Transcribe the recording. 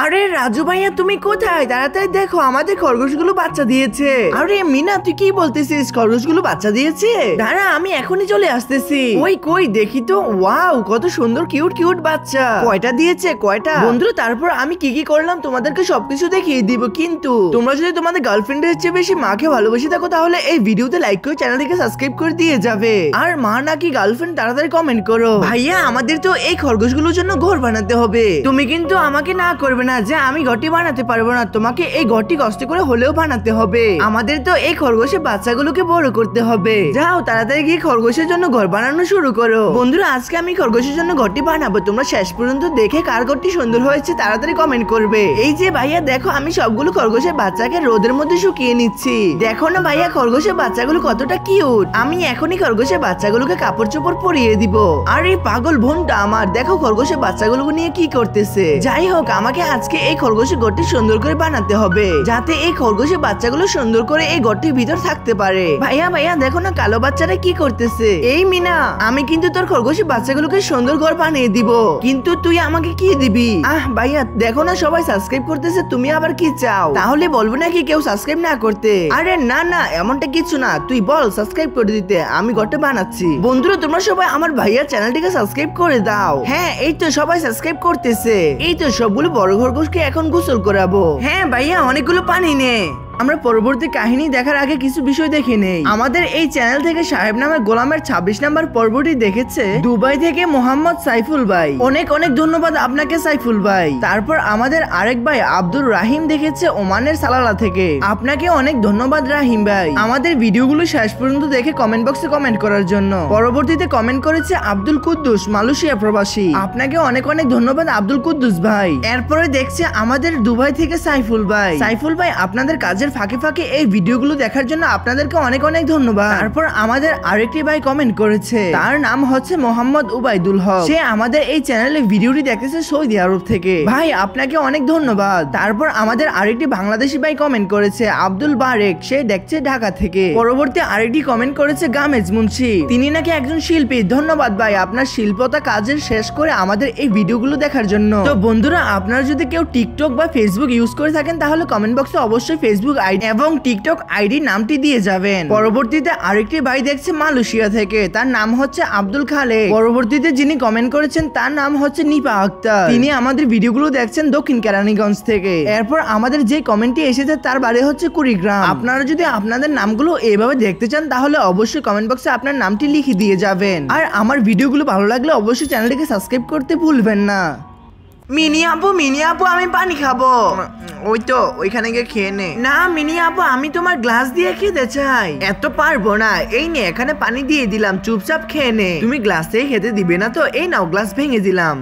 আরে রাজু ভাইয়া তুমি কোথায়? তাড়াতাড়ি দেখো আমাদের খরগোশগুলো বাচ্চা দিয়েছে। আরে মিনা তুই কি বলতেছিস? খরগোশগুলো বাচ্চা দিয়েছে? দাঁড়া আমি এখনই চলে আসতেছি। ওই কই দেখি তো। ওয়াও কত সুন্দর কিউট কিউট বাচ্চা। কয়টা দিয়েছে কয়টা? বন্ধু তারপর আমি কি কি করলাম তোমাদেরকে সবকিছু দেখিয়ে দিব, কিন্তু তোমরা যদি তোমাদের গার্লফ্রেন্ডের চেয়ে বেশি মাকে ভালোবেসে থাকো তাহলে এই ভিডিওতে লাইক করে চ্যানেলটিকে সাবস্ক্রাইব করে দিয়ে যাবে। আর মা নাকি গার্লফ্রেন্ড তাড়াতাড়ি কমেন্ট করো। ভাইয়া আমাদের তো এই খরগোশগুলোর জন্য ঘর বানাতে হবে। তুমি কিন্তু আমাকে না করবে না যে আমি ঘরটি বানাতে পারবো না, তোমাকে এই ঘরটি কষ্ট করে হলেও বানাতে হবে। আমাদের তো এই খরগোশের বাচ্চাগুলোকে বড় করতে হবে। যাও তাড়াতাড়ি গিয়ে খরগোশের জন্য ঘর বানানো শুরু করো। বন্ধুরা আজকে আমি খরগোশের জন্য ঘরটি বানাবো, তোমরা শেষ পর্যন্ত দেখে কার ঘরটি সুন্দর হয়েছে তাড়াতাড়ি কমেন্ট করবে। এই যে ভাইয়া দেখো আমি সবগুলো খরগোশের বাচ্চাকে রোদের মধ্যে শুকিয়ে নিচ্ছি। দেখো না ভাইয়া খরগোশের বাচ্চাগুলো কতটা কিউট। আমি এখনই খরগোশের বাচ্চাগুলোকে কাপড় চোপড় পরিয়ে দিব। আর এই পাগল বোনটা আমার দেখো খরগোশের বাচ্চাগুলোকে নিয়ে কি করতেছে। যাই হোক আমাকে আজকে এই খরগোশের ঘরটি সুন্দর করে বানাতে হবে, যাতে এই খরগোশের বাচ্চাগুলো সুন্দর করে এই ঘরটির ভিতর থাকতে পারে। ভাইয়া ভাইয়া দেখো না কালো বাচ্চারা কি করতেছে। এই মিনা আমি কিন্তু তোর খরগোশের বাচ্চাগুলোকে সুন্দর ঘর বানিয়ে দিব, কিন্তু তুই আমাকে কি দিবি? ভাইয়া দেখো না সবাই সাবস্ক্রাইব করতেছে, তুমি আবার কি চাও? তাহলে বলবো নাকি কেউ সাবস্ক্রাইব না করতে? আরে না না এমনটা কিছু না, তুই বল সাবস্ক্রাইব করে দিতে, আমি ঘরটা বানাচ্ছি। বন্ধুরা তোমরা সবাই আমার ভাইয়ার চ্যানেলটিকে সাবস্ক্রাইব করে দাও। হ্যাঁ এই তো সবাই সাবস্ক্রাইব করতেছে। এই তো সবগুলো বড় খরগোশকে এখন গোসল করাবো। হ্যাঁ ভাইয়া অনেকগুলো পানি নে। আমরা পরবর্তী কাহিনী দেখার আগে কিছু বিষয় দেখে নেই। আমাদের এই চ্যানেল থেকে সাহেব নামে গোলামের 26 নাম্বার পর্বটি দেখেছে দুবাই থেকে মোহাম্মদ সাইফুল ভাই। অনেক অনেক ধন্যবাদ আপনাকে সাইফুল ভাই। তারপর আমাদের আরেক ভাই আব্দুর রাহিম দেখেছে ওমানের সালালা থেকে। আপনাকে অনেক ধন্যবাদ রাহিম ভাই আমাদের ভিডিওগুলো শেষ পর্যন্ত দেখে কমেন্ট বক্সে কমেন্ট করার জন্য। পরবর্তীতে কমেন্ট করেছে আব্দুল কুদ্দুস মালয়েশিয়া প্রবাসী। আপনাকে অনেক অনেক ধন্যবাদ আব্দুল কুদ্দুস ভাই। এরপরে দেখছে আমাদের দুবাই থেকে সাইফুল ভাই। সাইফুল ভাই আপনাদের কাজের ফাঁকে ফাঁকে এই ভিডিওগুলো দেখার জন্য আপনাদেরকে অনেক অনেক ধন্যবাদ। তারপর আমাদের আরেকটি ভাই কমেন্ট করেছে, তার নাম হচ্ছে মোহাম্মদ উবাইদুল হক। সে আমাদের এই চ্যানেলে ভিডিওটি দেখতেছে সৌদি আরব থেকে। ভাই আপনাকে অনেক ধন্যবাদ। তারপর আমাদের আরেকটি বাংলাদেশি ভাই কমেন্ট করেছে আব্দুল বারেক, সে দেখছে ঢাকা থেকে। পরবর্তী আরেকটি কমেন্ট করেছে গামেজ মুন্সি, তিনি নাকি একজন শিল্পী। ধন্যবাদ ভাই আপনার শিল্পতা কাজের শেষ করে আমাদের এই ভিডিওগুলো দেখার জন্য। তো বন্ধুরা আপনারা যদি কেউ টিকটক বা ফেসবুক ইউজ করে থাকেন তাহলে কমেন্ট বক্সে অবশ্যই ফেসবুক আইডি এবং টিকটক আইডি নামটি দিয়ে যাবেন। পরবর্তীতে আরেকটি ভাই দেখছে মালয়েশিয়া থেকে, তার নাম হচ্ছে আব্দুল খালেক। পরবর্তীতে যিনি কমেন্ট করেছেন তার নাম হচ্ছে নিপা আক্তার, তিনি আমাদের ভিডিওগুলো দেখছেন দক্ষিণ কেরানীগঞ্জ থেকে। এরপর আমাদের যে কমেন্টটি এসেছে তার বাড়ি হচ্ছে কুড়িগ্রাম। আপনারা যদি আপনাদের নামগুলো এইভাবে দেখতে চান তাহলে অবশ্যই কমেন্ট বক্সে আপনার নামটি লিখে দিয়ে যাবেন। আর আমার ভিডিওগুলো ভালো লাগলে অবশ্যই চ্যানেলটিকে সাবস্ক্রাইব করতে ভুলবেন না। মিনি আপু আমি পানি খাবো। ওই তো ওইখানে গিয়ে খেয়ে নে। না মিনি আপু আমি তোমার গ্লাস দিয়ে খেতে চাই। এত পারবো না, এই নে এখানে পানি দিয়ে দিলাম, চুপচাপ খেয়ে নে। তুমি গ্লাস থেকে খেতে দিবে না তো? এই নাও গ্লাস ভেঙে দিলাম।